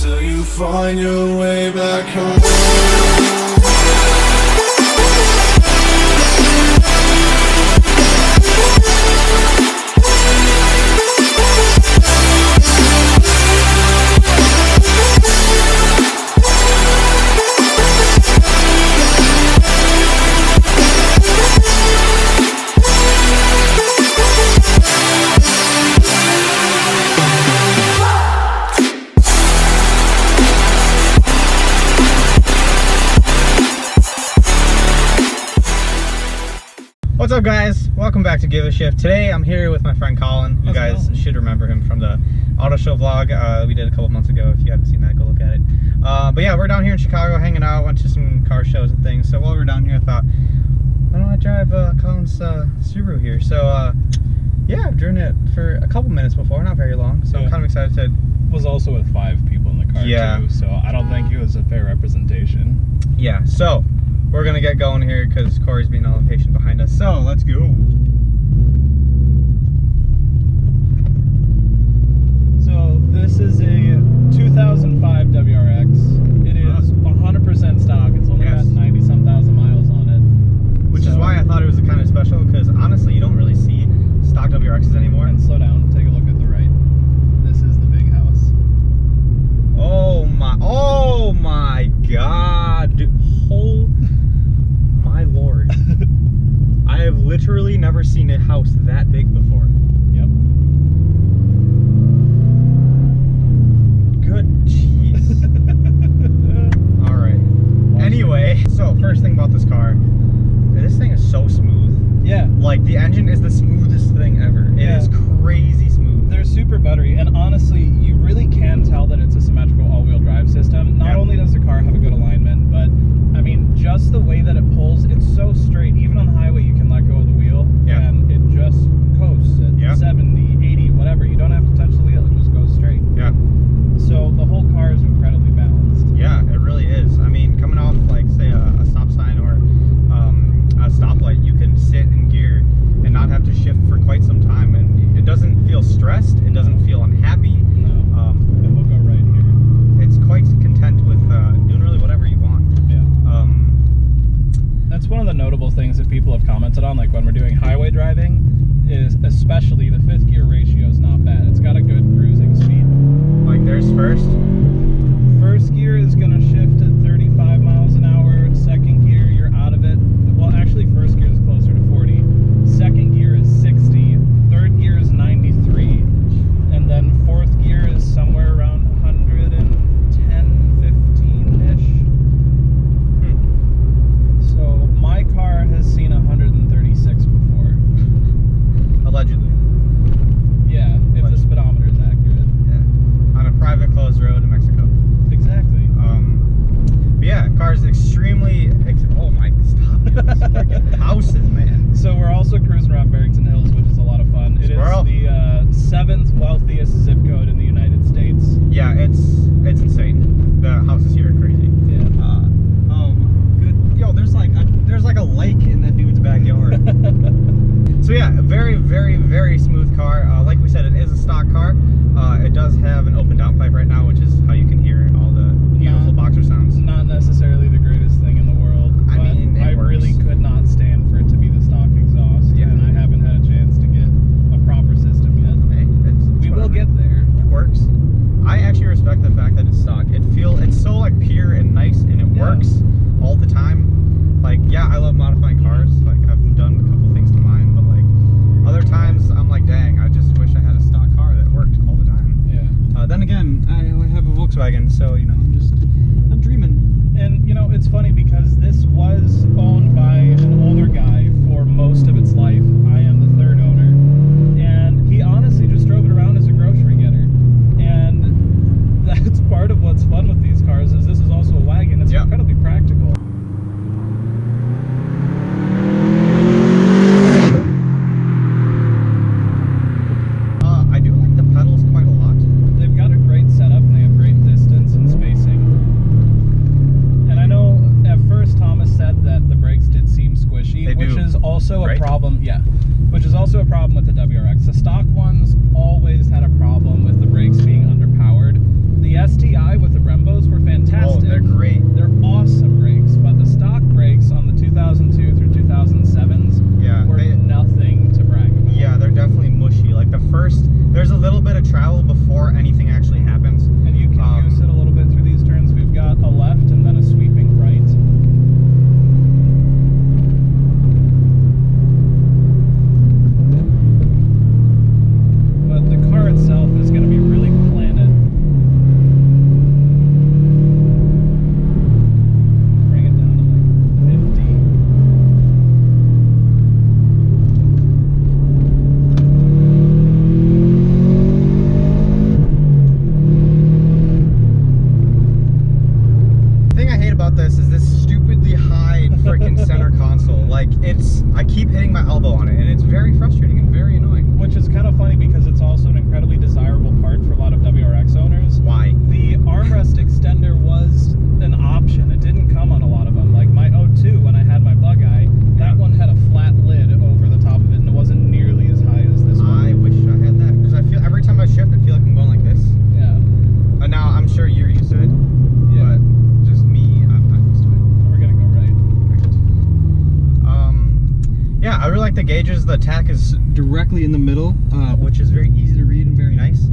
till you find your way back home. What's up, guys? Welcome back to Give a Shift. Today I'm here with my friend Colin. You guys should remember him from the auto show vlog we did a couple months ago. If you haven't seen that, go look at it. But yeah, we're down here in Chicago hanging out, went to some car shows and things. So while we were down here, I thought, why don't I drive Colin's Subaru here? So yeah, I've driven it for a couple minutes before, not very long. So I'm kind of excited to... Was also with 5 people in the car too, so I don't think it was a fair representation. Yeah, so we're gonna get going here because Corey's being all impatient behind us. So let's go. So this is a 2005 WRX. It is 100% stock. It's only got 90-some thousand miles on it. Which is why I thought it was kind of special, because honestly, you don't really see stock WRXs anymore. And slow down, take a look at the right. This is the big house. Oh my God. Oh my Lord. I have literally never seen a house that big before. Yep. Good jeez. Alright. Anyway, so first thing about this car, this thing is so smooth. Yeah. Like, the engine is the smoothest thing ever. It is crazy smooth. They're super buttery, and honestly, you really can tell that it's a symmetrical all-wheel drive system. Not only does the car have a good alignment, but I mean, just the way that it pulls, it's so straight. Even on the highway, you can let go of the wheel, and it just coasts at 70, 80, whatever. You don't have to touch the wheel, it just goes straight. Yeah. So the whole car is incredibly balanced. Yeah, it really is. I mean, coming off, like, say, a stop sign or a stoplight, you can sit in gear and not have to shift for quite some time, and it doesn't feel stressed, it doesn't feel unhappy. No, and we'll go right here. It's quite content with doing really whatever you want. Yeah. That's one of the notable things that people have commented on, like when we're doing highway driving, is especially the 5th gear ratio is not bad. It's got a good cruising speed. Like, there's first. First gear is going to shift at 35 miles an hour. Second gear, you're out of it. Well, actually, first gear is closer to 40. Second gear is 60. Third gear is 93. And then 4th gear is somewhere around 110, 15-ish. So my car has seen 136 before. Allegedly. Yeah, if the speedometer is accurate. Yeah. On a private closed road in Mexico. Exactly. But yeah, car's extremely... Oh my, stop it. These freaking houses, man. So we're also cruising around Barrington Hills, which is a lot of fun. It is the 7th wealthiest zip code in the United States. Yeah, it's insane. The houses here are crazy. Yeah. Oh, good. Yo, there's like a lake in that dude's backyard. So yeah, a very, very, very smooth car. Like we said, it is a stock car. It does have an open downpipe right now, which is how you can hear all the beautiful boxer sounds. Not necessarily the greatest thing in the world, but I mean, I really could not stand for it to be the stock exhaust. Yeah. And I haven't had a chance to get a proper system yet. Hey, we will get there. It works. I actually respect the fact that it's stock. It's so like pure and nice, and it works all the time. Like, yeah, I love modifying cars. Like, I've done a couple things to mine, but like other times I'm like, dang, I just wish I had a stock car that worked all the time. Yeah. Then again, I have a Volkswagen, so you know, I'm dreaming. And you know, it's funny because this was owned by an older guy for most of its life. I am the 3rd owner, and he honestly just drove it around as a grocery getter. And that's part of what's fun with these cars, is this is also a wagon. It's incredibly practical. I do like the pedals quite a lot. They've got a great setup, and they have great distance and spacing. And I know at first Thomas said that the brakes did seem squishy, which is also a problem. Yeah, which is also a problem with the WRX. The stock ones always had a problem with the brakes being underpowered. The STI with the axle. Like, I keep hitting my elbow on it, and it's very frustrating and very annoying. Which is kind of funny because it's also an incredibly desirable part for a lot of WRX owners. Why? The armrest extender was an option. It didn't come on a lot of them. Like my 02, when I had my bug eye, that one had a flat lid over the top of it, and it wasn't nearly as high as this one. I wish I had that, because I feel every time I shift, I feel like I'm going like this. Yeah. And now I'm sure you're used to it, Yeah. but just me, I'm not used to it. We're gonna go right. Yeah, I really like the gauges. The tach is directly in the middle, which is very easy to read and very nice.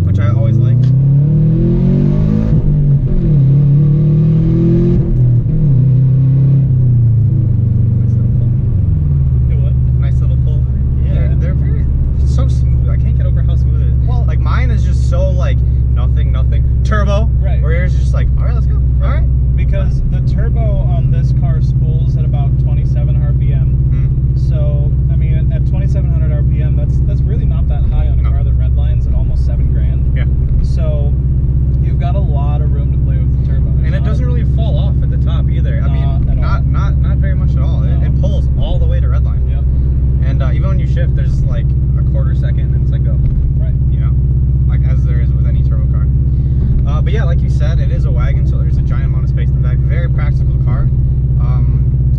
Which I always like. Nice little pull. Yeah. They're very so smooth. I can't get over how smooth it is. Well, like mine is just so like nothing turbo. Right. Where yours is just like, all right, let's go. All right. Because the turbo on this car spools at about 27 RPM. So, I mean, at 2,700 RPM, that's really not that high on a car that redlines at almost $7,000. Yeah. So, you've got a lot of room to play with the turbo. And it doesn't really fall off at the top either. I mean, not very much at all. No. It pulls all the way to redline. Yep. And even when you shift, there's like a quarter second, and it's like go. Right. You know, like as there is with any turbo car. But yeah, like you said, it is a wagon, so there's a giant amount of space in the back. Very practical car.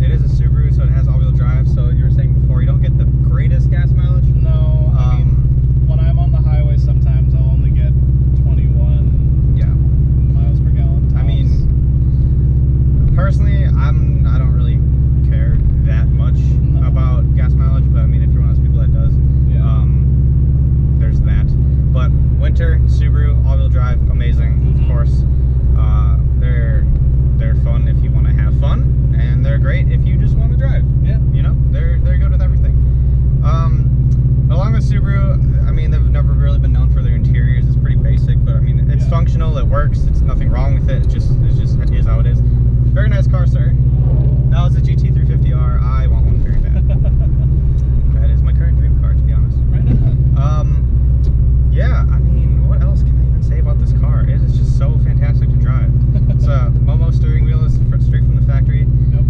It is a Subaru, so it has all-wheel drive. So you were saying before, you don't get the greatest gas mileage. No, I mean, when I'm on the highway, sometimes I'll only get 21 miles per gallon. Tops. I mean, personally, I don't really care that much about gas mileage, but I mean, if you're one of those people that does, there's that. But winter, Subaru, all-wheel drive, amazing, of course. They're fun if you want to have fun, and they're great if you just want to drive. Yeah. You know, they're good with everything. Along with Subaru, I mean, they've never really been known for their interiors. It's pretty basic, but I mean, it's functional, it works, it's nothing wrong with it. It just is how it is. Very nice car, sir. That was a GT350R. I want one very bad. That is my current dream car, to be honest. Right on. Yeah, I mean, what else can I even say about this car? It is just so fantastic to drive. It's a Momo steering wheel, is straight from the factory. Yep.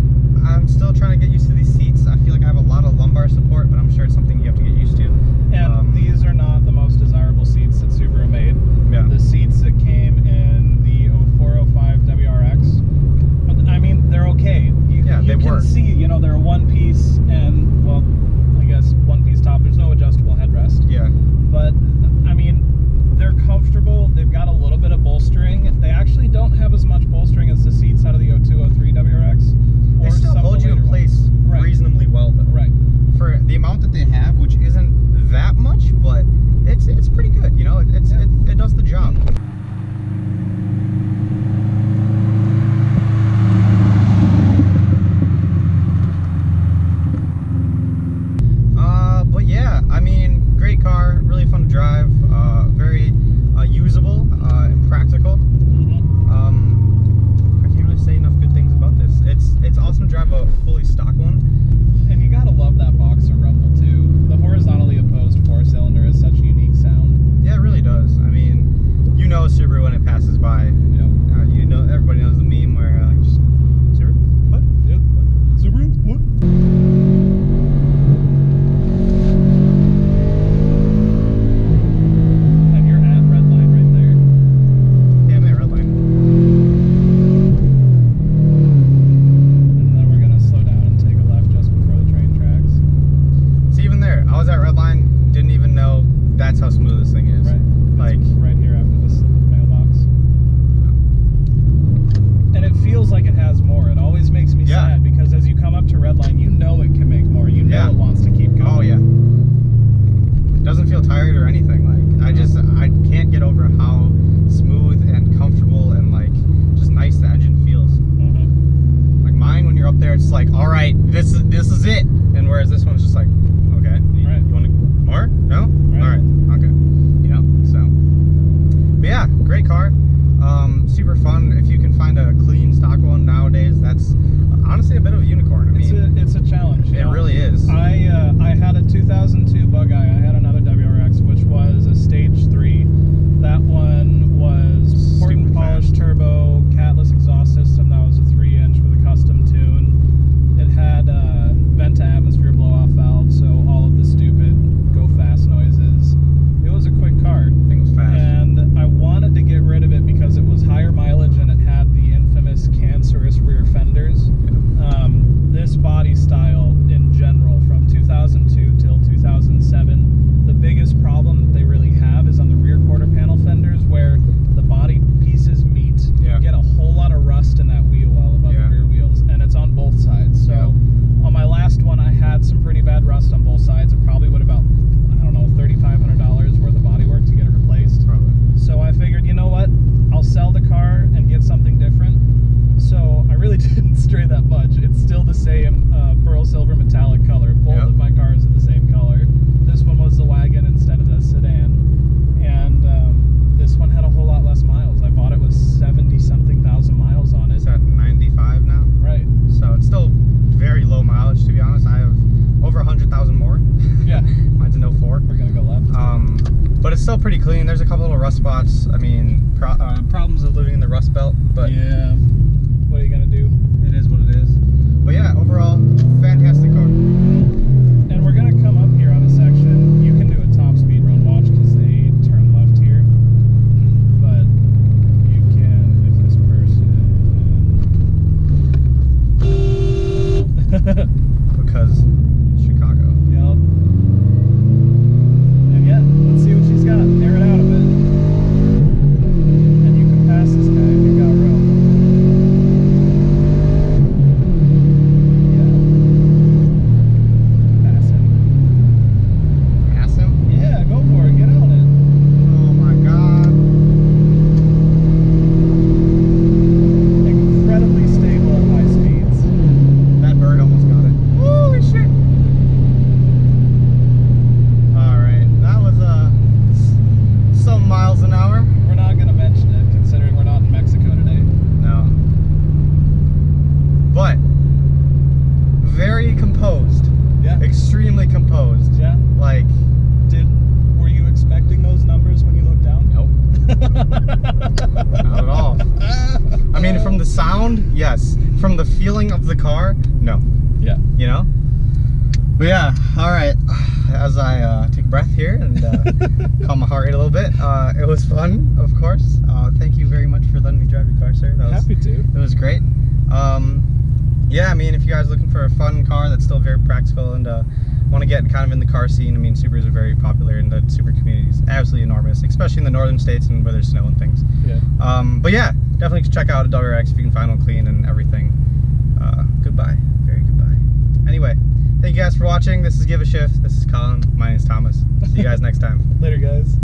I'm still trying to get used to these seats. I feel like I have a lot of lumbar support, but I'm sure it's something you have to get used to. And these are not the most desirable seats that Subaru made. Yeah. The seats that came in the 0405 WRX, I mean, they're okay. You can see, you know, they're a one-piece and, well, I guess one-piece top. There's no adjustable headrest. Yeah. But, I mean, they're comfortable. They've got a little bit of bolstering. They actually don't have as much bolstering as the seats out of the 0203 WRX. They still hold you in place reasonably well, though. Right. For the amount that they have, which isn't that much, but it's pretty good. You know, it does the job. But yeah, I mean, great car, really fun to drive, very usable and practical. I can't really say enough good things about this. It's awesome to drive a fully stock one. And you gotta love that boxer rumble too. The horizontally opposed four-cylinder is such a unique sound. Yeah, it really does. I mean, you know Subaru when it passes by. Yep. You know, everybody knows the meme where just Subaru, what? Yep. Subaru, what? And you're at red line right there. Yeah, I'm at red line. And then we're gonna slow down and take a left just before the train tracks. See, even there, I was at red line, didn't even know that's how smooth this thing is. Right. Like, It's right here after this mailbox. And it feels like it has more. It always makes me sad because as you come up to red line, you know it can make more. You know it wants to keep going. Oh yeah. It doesn't feel tired or anything. Like, I can't get over how smooth and comfortable and like just nice the engine feels. Like mine, when you're up there, it's like, all right, this is it. And whereas this one's just like, okay, you want more? No? All right, okay. You know, so. But yeah, great car. Super fun. If you can find a clean stock one nowadays, that's honestly a bit of a unicorn. I mean, it's a challenge. It really is. I had a 2002 bug eye. I had another WRX, which was a stage 3. That one was poured and polished turbo, catless exhaust system. That was a 3-inch with a custom tune. Not at all. I mean, from the sound, yes. From the feeling of the car, no. Yeah. You know? But yeah, all right. As I take a breath here and calm my heart rate a little bit, it was fun, of course. Thank you very much for letting me drive your car, sir. Happy to. It was great. Yeah, I mean, if you guys are looking for a fun car that's still very practical and want to get kind of in the car scene, I mean, Subarus are very popular in the Super community. It's absolutely enormous, especially in the northern states and where there's snow and things. Yeah. But yeah, definitely check out a WRX if you can find one clean and everything. Goodbye. Very goodbye. Anyway, thank you guys for watching. This is Give a Shift. This is Colin. My name is Thomas. See you guys next time. Later, guys.